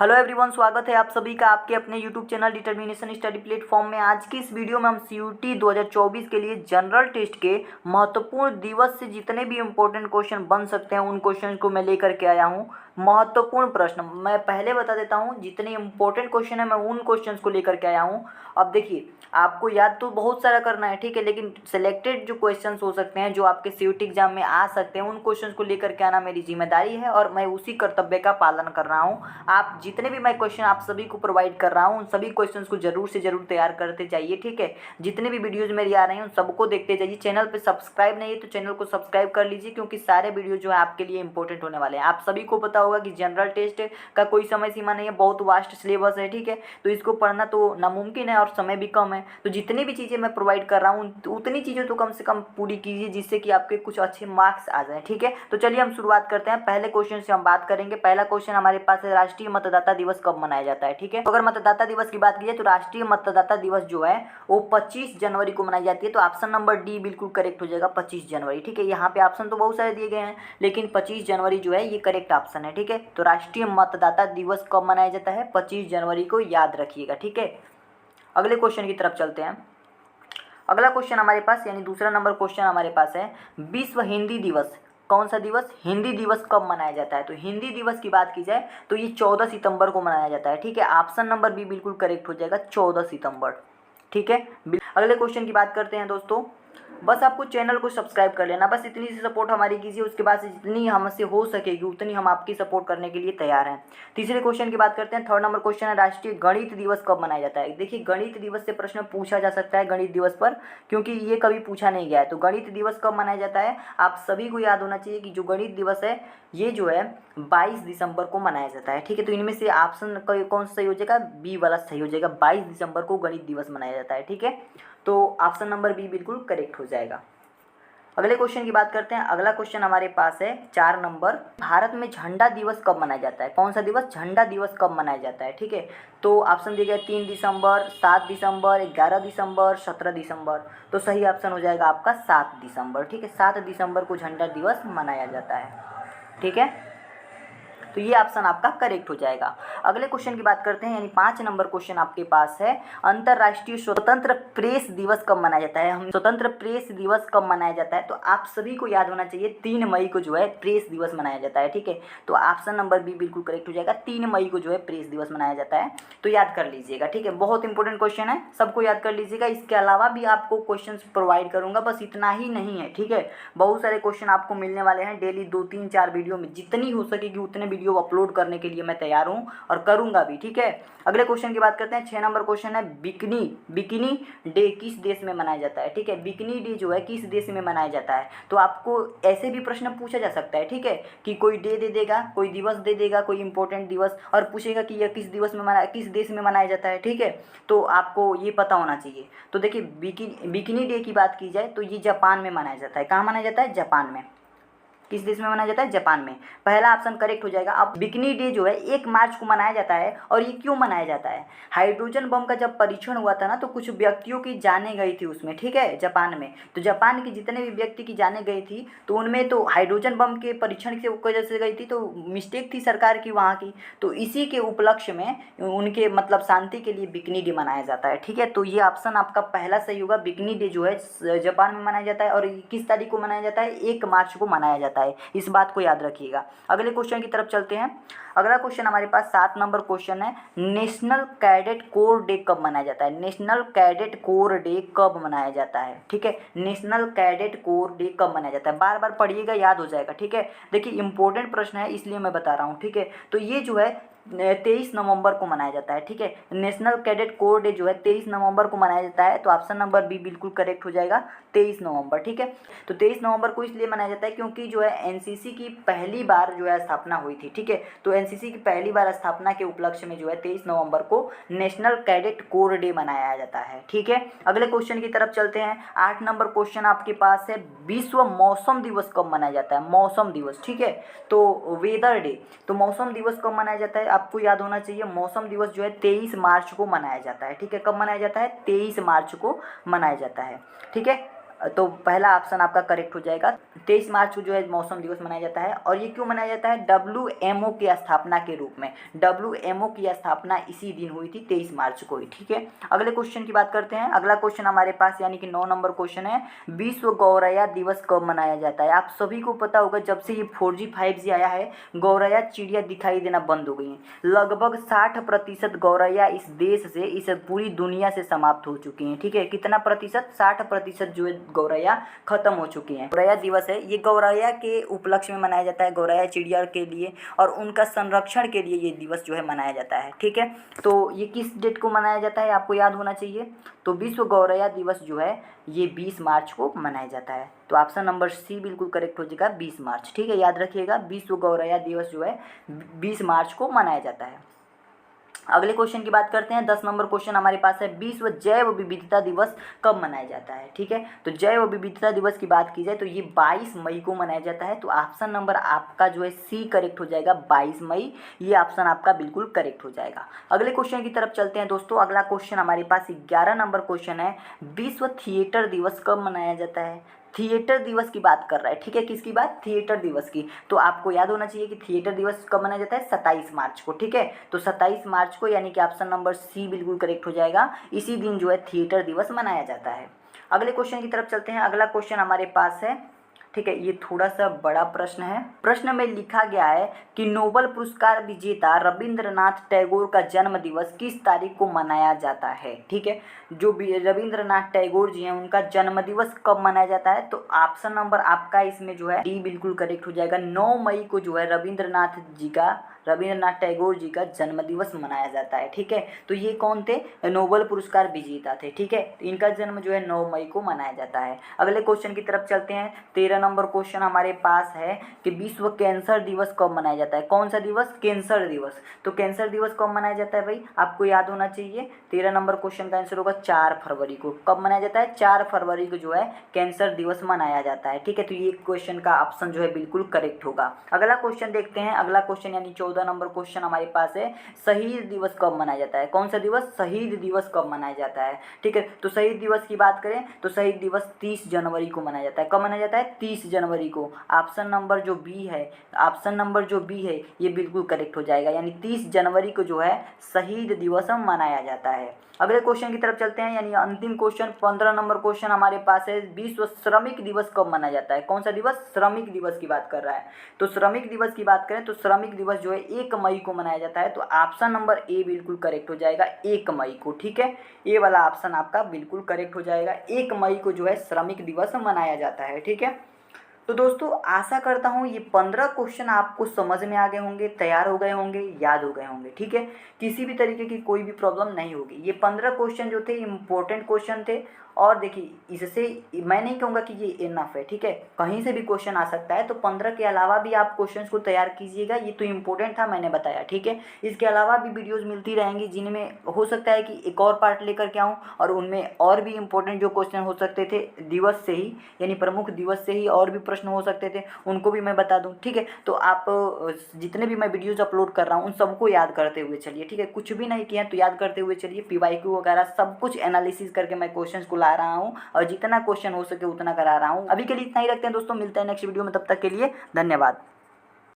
Hello everyone, स्वागत है आप सभी का आपके अपने YouTube channel determination study platform में। आज की इस वीडियो में हम सीयूटी 2024 के लिए जनरल टेस्ट के महत्वपूर्ण दिवस से जितने भी इम्पोर्टेंट क्वेश्चन बन सकते हैं उन क्वेश्चन को मैं लेकर के आया हूं। महत्वपूर्ण प्रश्न मैं पहले बता देता हूं, जितने इम्पोर्टेंट क्वेश्चन है मैं उन क्वेश्चन को लेकर के आया हूँ। अब देखिए, आपको याद तो बहुत सारा करना है, ठीक है, लेकिन सिलेक्टेड जो क्वेश्चंस हो सकते हैं जो आपके सीयूटी एग्जाम में आ सकते हैं उन क्वेश्चंस को लेकर के आना मेरी जिम्मेदारी है और मैं उसी कर्तव्य का पालन कर रहा हूं। आप जितने भी मैं क्वेश्चन आप सभी को प्रोवाइड कर रहा हूं उन सभी क्वेश्चंस को जरूर से जरूर तैयार करते जाइए, ठीक है। जितने भी वीडियोज़ मेरी आ रही हैं उन सबको देखते जाइए। चैनल पर सब्सक्राइब नहीं है तो चैनल को सब्सक्राइब कर लीजिए, क्योंकि सारे वीडियो जो है आपके लिए इंपॉर्टेंट होने वाले हैं। आप सभी को पता होगा कि जनरल टेस्ट का कोई समय सीमा नहीं है, बहुत वास्ट सिलेबस है, ठीक है, तो इसको पढ़ना तो नामुमकिन है और समय भी कम है। तो जितनी भी चीज़ें मैं प्रोवाइड कर रहा हूँ उतनी चीज़ें तो कम से कम पूरी कीजिए, जिससे कि आपके कुछ अच्छे मार्क्स आ जाए, ठीक है। तो चलिए हम शुरुआत करते हैं। पहले क्वेश्चन से हम बात करेंगे। पहला क्वेश्चन हमारे पास है, राष्ट्रीय मतदाता दिवस कब मनाया जाता है, ठीक है। तो अगर मतदाता दिवस की बात की जाए तो राष्ट्रीय मतदाता दिवस जो है वो 25 जनवरी को मनाई जाती है। तो ऑप्शन नंबर डी बिल्कुल करेक्ट हो जाएगा, 25 जनवरी, ठीक है। यहाँ पे ऑप्शन तो बहुत सारे दिए गए हैं लेकिन 25 जनवरी जो है ये करेक्ट ऑप्शन है, ठीक है। तो राष्ट्रीय मतदाता दिवस कब मनाया जाता है? 25 जनवरी को, याद रखिएगा, ठीक है। अगले क्वेश्चन की तरफ चलते हैं। अगला क्वेश्चन हमारे पास यानी दूसरा नंबर क्वेश्चन हमारे पास है, विश्व हिंदी दिवस, कौन सा दिवस? हिंदी दिवस कब मनाया जाता है? तो हिंदी दिवस की बात की जाए तो ये 14 सितंबर को मनाया जाता है, ठीक है। ऑप्शन नंबर बी बिल्कुल करेक्ट हो जाएगा, 14 सितंबर, ठीक है। अगले क्वेश्चन की बात करते हैं दोस्तों। बस आपको चैनल को सब्सक्राइब कर लेना, बस इतनी सी सपोर्ट हमारी कीजिए। उसके बाद से जितनी हमसे हो सकेगी उतनी हम आपकी सपोर्ट करने के लिए तैयार हैं। तीसरे क्वेश्चन की बात करते हैं। थर्ड नंबर क्वेश्चन है, राष्ट्रीय गणित दिवस कब मनाया जाता है? देखिए, गणित दिवस से प्रश्न पूछा जा सकता है गणित दिवस पर, क्योंकि ये कभी पूछा नहीं गया है। तो गणित दिवस कब मनाया जाता है? आप सभी को याद होना चाहिए कि जो गणित दिवस है ये जो है 22 दिसंबर को मनाया जाता है, ठीक है। तो इनमें से ऑप्शन कौन सा सही हो जाएगा? बी वाला सही हो जाएगा, 22 दिसंबर को गणित दिवस मनाया जाता है, ठीक है। तो ऑप्शन नंबर बी बिल्कुल करेक्ट हो जाएगा। अगले क्वेश्चन की बात करते हैं। अगला क्वेश्चन हमारे पास है 4 नंबर, भारत में झंडा दिवस कब मनाया जाता है? कौन सा दिवस? झंडा दिवस कब मनाया जाता है, ठीक है। तो ऑप्शन दिए गए 3 दिसंबर, 7 दिसंबर, 11 दिसंबर, 17 दिसंबर। तो सही ऑप्शन हो जाएगा आपका 7 दिसंबर, ठीक है। 7 दिसंबर को झंडा दिवस मनाया जाता है, ठीक है। तो ये ऑप्शन आपका करेक्ट हो जाएगा। अगले क्वेश्चन की बात करते हैं, यानी 5 नंबर क्वेश्चन आपके पास है, अंतर्राष्ट्रीय स्वतंत्र प्रेस दिवस कब मनाया जाता है? हम स्वतंत्र प्रेस दिवस कब मनाया जाता है? तो आप सभी को याद होना चाहिए 3 मई को जो है प्रेस दिवस मनाया जाता है, ठीक है। तो ऑप्शन नंबर बी बिल्कुल करेक्ट हो जाएगा, 3 मई को जो है प्रेस दिवस मनाया जाता है। तो याद कर लीजिएगा, ठीक है। बहुत इंपॉर्टेंट क्वेश्चन है, सबको याद कर लीजिएगा। इसके अलावा भी आपको क्वेश्चन प्रोवाइड करूंगा, बस इतना ही नहीं है, ठीक है। बहुत सारे क्वेश्चन आपको मिलने वाले हैं डेली 2 3 4 वीडियो में, जितनी हो सकेगी उतने वीडियो अपलोड करने के लिए मैं तैयार हूं और करूंगा भी, ठीक है। अगले क्वेश्चन की बात करते हैं। 6 नंबर क्वेश्चन है, बिकिनी डे किस देश में मनाया जाता है, ठीक है। बिकिनी डे जो है किस देश में मनाया जाता है? तो आपको ऐसे भी प्रश्न पूछा जा सकता है, ठीक है, कि कोई डे दे देगा, कोई दिवस दे देगा, कोई इंपॉर्टेंट दिवस, और पूछेगा कि यह किस देश में मनाया जाता है, ठीक है। तो आपको ये पता होना चाहिए। तो देखिए, बिकिनी डे की बात की जाए तो ये जापान में मनाया जाता है। कहाँ मनाया जाता है? जापान में। किस देश में मनाया जाता है? जापान में। पहला ऑप्शन करेक्ट हो जाएगा। अब बिकनी डे जो है 1 मार्च को मनाया जाता है, और ये क्यों मनाया जाता है? हाइड्रोजन बम का जब परीक्षण हुआ था ना, तो कुछ व्यक्तियों की जानें गई थी उसमें, ठीक है, जापान में। तो जापान के जितने भी व्यक्ति की जानें गई थी तो उनमें तो हाइड्रोजन बम के परीक्षण की वजह से गई थी, तो मिस्टेक थी सरकार की वहाँ की। तो इसी के उपलक्ष्य में उनके मतलब शांति के लिए बिकनी डे मनाया जाता है, ठीक है। तो ये ऑप्शन आपका पहला सही होगा। बिकनी डे जो है जापान में मनाया जाता है, और किस तारीख को मनाया जाता है? 1 मार्च को मनाया जाता है। इस बात को याद रखिएगा। अगले क्वेश्चन की तरफ चलते हैं। अगला क्वेश्चन हमारे पास 7 नंबर क्वेश्चन है, नेशनल कैडेट कोर डे कब मनाया जाता है? नेशनल कैडेट कोर डे कब मनाया जाता है, ठीक है। नेशनल कैडेट कोर डे कब मनाया जाता है? बार बार पढ़िएगा, याद हो जाएगा, ठीक है। देखिए, इंपॉर्टेंट प्रश्न है इसलिए मैं बता रहा हूँ, ठीक है। तो ये जो है 23 नवंबर को मनाया जाता है, ठीक है। नेशनल कैडेट कोर डे जो है 23 नवंबर को मनाया जाता है। तो ऑप्शन नंबर बी बिल्कुल करेक्ट हो जाएगा, 23 नवंबर, ठीक है। तो 23 नवंबर को इसलिए मनाया जाता है क्योंकि जो है एनसीसी की पहली बार जो है स्थापना हुई थी, ठीक है। तो एनसीसी की पहली बार स्थापना के उपलक्ष्य में जो है 23 नवंबर को नेशनल कैडेट कोर डे मनाया जाता है, ठीक है। अगले क्वेश्चन की तरफ चलते हैं। 8 नंबर क्वेश्चन आपके पास है, विश्व मौसम दिवस कब मनाया जाता है? मौसम दिवस, ठीक है। तो वेदर डे, तो मौसम दिवस कब मनाया जाता है? आपको याद होना चाहिए, मौसम दिवस जो है 23 मार्च को मनाया जाता है, ठीक है। कब मनाया जाता है? 23 मार्च को मनाया जाता है, ठीक है। तो पहला ऑप्शन आपका करेक्ट हो जाएगा। 23 मार्च को जो है मौसम दिवस मनाया जाता है। और ये क्यों मनाया जाता है? WMO की स्थापना के रूप में। WMO की स्थापना इसी दिन हुई थी, 23 मार्च को ही। ठीक है, अगले क्वेश्चन की बात करते हैं। अगला क्वेश्चन हमारे पास यानी कि 9 नंबर क्वेश्चन है, विश्व गौरैया दिवस कब मनाया जाता है? आप सभी को पता होगा जब से ये 4G 5G आया है, गौरैया चिड़िया दिखाई देना बंद हो गई हैं। लगभग 60% गौरैया इस देश से, इस पूरी दुनिया से समाप्त हो चुकी हैं। ठीक है, कितना प्रतिशत? 60% जो है गौरैया खत्म हो चुकी हैं। गौरैया दिवस है, ये गौरैया के उपलक्ष्य में मनाया जाता है, गौरैया चिड़िया के लिए और उनका संरक्षण के लिए ये दिवस जो है मनाया जाता है। ठीक है, तो ये किस डेट को मनाया जाता है आपको याद होना चाहिए। तो विश्व गौरैया दिवस जो है ये 20 मार्च को मनाया जाता है। तो ऑप्शन नंबर सी बिल्कुल करेक्ट हो जाएगा, 20 मार्च। ठीक है, याद रखिएगा, विश्व गौरैया दिवस जो है 20 मार्च को मनाया जाता है। अगले क्वेश्चन की बात करते हैं। 10 नंबर क्वेश्चन हमारे पास है, विश्व जैव विविधता दिवस कब मनाया जाता है? ठीक है, तो जैव विविधता दिवस की बात की जाए तो ये 22 मई को मनाया जाता है। तो ऑप्शन नंबर आपका जो है सी करेक्ट हो जाएगा, 22 मई। ये ऑप्शन आपका बिल्कुल करेक्ट हो जाएगा। अगले क्वेश्चन की तरफ चलते हैं दोस्तों। अगला क्वेश्चन हमारे पास 11 नंबर क्वेश्चन है, विश्व थिएटर दिवस कब मनाया जाता है? थिएटर दिवस की बात कर रहा है। ठीक है, किसकी बात? थिएटर दिवस की। तो आपको याद होना चाहिए कि थिएटर दिवस कब मनाया जाता है? 27 मार्च को। ठीक है, तो 27 मार्च को यानी कि ऑप्शन नंबर सी बिल्कुल करेक्ट हो जाएगा। इसी दिन जो है थिएटर दिवस मनाया जाता है। अगले क्वेश्चन की तरफ चलते हैं। अगला क्वेश्चन हमारे पास है, ठीक है, ये थोड़ा सा बड़ा प्रश्न है। प्रश्न में लिखा गया है कि नोबेल पुरस्कार विजेता रविंद्रनाथ टैगोर का जन्म दिवस किस तारीख को मनाया जाता है? ठीक है, जो रविंद्रनाथ टैगोर जी हैं उनका जन्म दिवस कब मनाया जाता है? तो ऑप्शन नंबर आपका इसमें जो है डी बिल्कुल करेक्ट हो जाएगा। 9 मई को जो है रविंद्रनाथ टैगोर जी का जन्म दिवस मनाया जाता है। ठीक है, तो ये कौन थे? नोबेल पुरस्कार विजेता थे। ठीक है, तो इनका जन्म जो है 9 मई को मनाया जाता है। अगले क्वेश्चन की तरफ चलते हैं। 13 नंबर क्वेश्चन हमारे पास है कि विश्व कैंसर दिवस कब मनाया जाता है? कौन सा दिवस? कैंसर दिवस। तो कैंसर दिवस कब मनाया जाता है भाई? आपको याद होना चाहिए। 13 नंबर क्वेश्चन का आंसर होगा 4 फरवरी को। कब मनाया जाता है? 4 फरवरी को जो है कैंसर दिवस मनाया जाता है। ठीक है, तो ये क्वेश्चन का ऑप्शन जो है बिल्कुल करेक्ट होगा। अगला क्वेश्चन देखते हैं। अगला क्वेश्चन यानी 14 नंबर क्वेश्चन हमारे पास है, शहीद दिवस कब मनाया जाता है? कौन सा दिवस? शहीद दिवस कब मनाया जाता है? ठीक है, तो शहीद दिवस की बात करें तो शहीद दिवस 30 जनवरी को मनाया जाता है। कब मनाया जाता है? 30 जनवरी को। ऑप्शन नंबर जो बी है ये बिल्कुल करेक्ट हो जाएगा, यानी 30 जनवरी को जो है शहीद दिवस मनाया जाता है। अगले क्वेश्चन की तरफ चलते हैं, यानी अंतिम क्वेश्चन 15 नंबर क्वेश्चन हमारे पास है, विश्व श्रमिक दिवस कब मनाया जाता है? कौन सा दिवस? श्रमिक दिवस की बात कर रहा है। तो श्रमिक दिवस की बात करें तो श्रमिक दिवस जो है 1 मई को मनाया जाता है। तो ऑप्शन नंबर ए बिल्कुल करेक्ट हो जाएगा, 1 मई को। ठीक है, ये वाला ऑप्शन आपका बिल्कुल करेक्ट हो जाएगा, 1 मई को जो है श्रमिक दिवस मनाया जाता है। ठीक है, तो दोस्तों आशा करता हूँ ये 15 क्वेश्चन आपको समझ में आ गए होंगे, तैयार हो गए होंगे, याद हो गए होंगे। ठीक है, किसी भी तरीके की कोई भी प्रॉब्लम नहीं होगी। ये 15 क्वेश्चन जो थे इम्पोर्टेंट क्वेश्चन थे, और देखिए इससे मैं नहीं कहूँगा कि ये इनफ है। ठीक है, कहीं से भी क्वेश्चन आ सकता है, तो 15 के अलावा भी आप क्वेश्चंस को तैयार कीजिएगा। ये तो इम्पोर्टेंट था, मैंने बताया। ठीक है, इसके अलावा भी वीडियोज़ मिलती रहेंगी जिनमें हो सकता है कि एक और पार्ट लेकर के आऊँ, और उनमें और भी इम्पोर्टेंट जो क्वेश्चन हो सकते थे दिवस से ही, यानी प्रमुख दिवस से ही और भी प्रश्न हो सकते थे, उनको भी मैं बता दूँ। ठीक है, तो आप जितने भी मैं वीडियोज़ अपलोड कर रहा हूँ उन सबको याद करते हुए चलिए। ठीक है, कुछ भी नहीं किया तो याद करते हुए चलिए। PYQ वगैरह सब कुछ एनालिसिस करके मैं क्वेश्चंस को ला रहा हूँ, और जितना क्वेश्चन हो सके उतना करा रहा हूँ। अभी के लिए इतना ही रखते हैं दोस्तों, मिलते हैं नेक्स्ट वीडियो में, तब तक के लिए धन्यवाद।